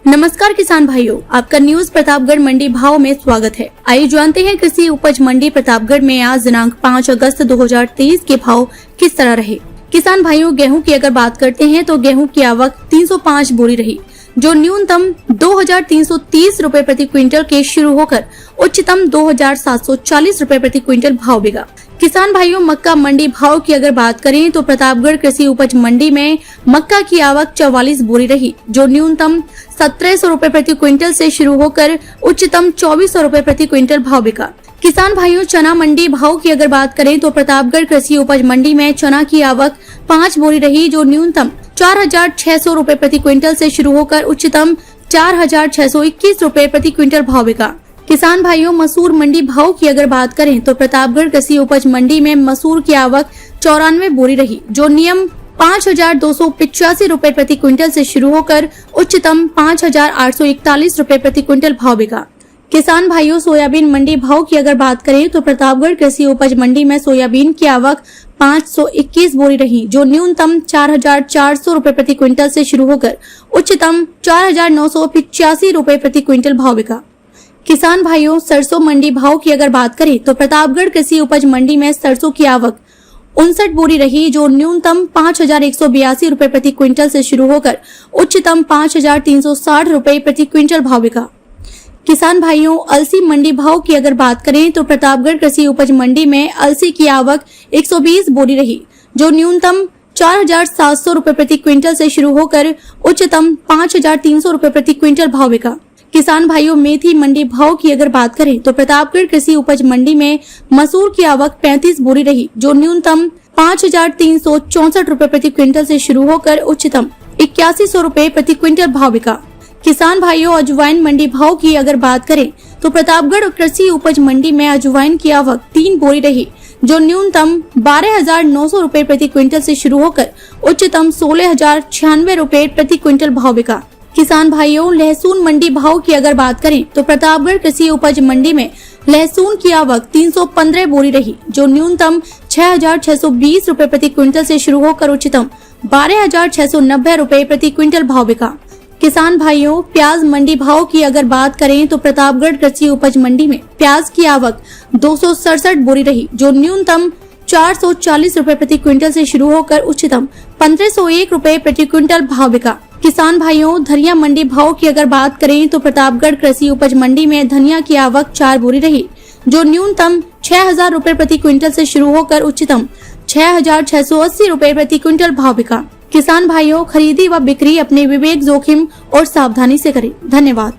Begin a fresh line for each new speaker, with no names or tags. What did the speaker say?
नमस्कार किसान भाइयों, आपका न्यूज प्रतापगढ़ मंडी भाव में स्वागत है। आइए जानते हैं कृषि उपज मंडी प्रतापगढ़ में आज दिनांक 5 अगस्त 2023 के भाव किस तरह रहे। किसान भाइयों, गेहूं की अगर बात करते हैं तो गेहूं की आवक 305 बोरी रही, जो न्यूनतम 2330 रुपए प्रति क्विंटल के शुरू होकर उच्चतम 2740 रुपए प्रति क्विंटल भाव बिका। किसान भाइयों, मक्का मंडी भाव की अगर बात करें तो प्रतापगढ़ कृषि उपज मंडी में मक्का की आवक 44 बोरी रही, जो न्यूनतम 1700 रुपए प्रति क्विंटल से शुरू होकर उच्चतम 2400 रुपए प्रति क्विंटल भाव बिका। किसान भाइयों, चना मंडी भाव की अगर बात करें तो प्रतापगढ़ कृषि उपज मंडी में चना की आवक 5 बोरी रही, जो न्यूनतम 4600 रुपए प्रति क्विंटल से शुरू होकर उच्चतम 4621 रुपए प्रति क्विंटल भाव बिका। किसान भाइयों, मसूर मंडी भाव की अगर बात करें तो प्रतापगढ़ कृषि उपज मंडी में मसूर की आवक 94 बोरी रही, जो नियम 5285 रुपए प्रति क्विंटल से शुरू होकर उच्चतम 5841 रुपए प्रति क्विंटल भाव बिका। किसान भाइयों, सोयाबीन मंडी भाव की अगर बात करें तो प्रतापगढ़ कृषि उपज मंडी में सोयाबीन की आवक 521 बोरी रही, जो न्यूनतम 4400 रुपए प्रति क्विंटल से शुरू होकर उच्चतम 4985 रुपए प्रति क्विंटल भाव बिका। किसान भाइयों, सरसों मंडी भाव की अगर बात करें तो प्रतापगढ़ कृषि उपज मंडी में सरसों की आवक 59 बोरी रही, जो न्यूनतम 5182 रुपए प्रति क्विंटल से शुरू होकर उच्चतम 5360 रुपए प्रति क्विंटल भाव बिका। किसान भाइयों, अलसी मंडी भाव की अगर बात करें तो प्रतापगढ़ कृषि उपज मंडी में अलसी की आवक 120 बोरी रही, जो न्यूनतम 4700 रुपए प्रति क्विंटल से शुरू होकर उच्चतम 5300 रुपए प्रति क्विंटल भाव बिका। किसान भाइयों, मेथी मंडी भाव की अगर बात करें तो प्रतापगढ़ कृषि उपज मंडी में मसूर की आवक 35 बोरी रही, जो न्यूनतम 5364 रुपए प्रति क्विंटल से शुरू होकर उच्चतम 8100 रुपए प्रति क्विंटल भाव बिका। किसान भाइयों, अजवाइन मंडी भाव की अगर बात करें तो प्रतापगढ़ कृषि उपज मंडी में अजवाइन की आवक 3 बोरी रही, जो न्यूनतम 12900 रुपए प्रति क्विंटल से शुरू होकर उच्चतम 16096 रुपए प्रति क्विंटल भाव बिका। किसान भाइयों, लहसुन मंडी भाव की अगर बात करें तो प्रतापगढ़ कृषि उपज मंडी में लहसुन की आवक 315 बोरी रही, जो न्यूनतम 6620 रुपए प्रति क्विंटल से शुरू होकर उच्चतम 12690 रुपए प्रति क्विंटल भाव बिका। किसान भाइयों, प्याज मंडी भाव की अगर बात करें तो प्रतापगढ़ कृषि उपज मंडी में प्याज की आवक 267 बोरी रही, जो न्यूनतम 440 रुपए प्रति क्विंटल से शुरू होकर उच्चतम 1501 रुपए प्रति क्विंटल भाव बिका। किसान भाइयों, धनिया मंडी भाव की अगर बात करें तो प्रतापगढ़ कृषि उपज मंडी में धनिया की आवक 4 बोरी रही, जो न्यूनतम 6000 रुपए प्रति क्विंटल से शुरू होकर उच्चतम 6680 रुपए प्रति क्विंटल भाव बिका। किसान भाइयों, खरीदी व बिक्री अपने विवेक, जोखिम और सावधानी से करें। धन्यवाद।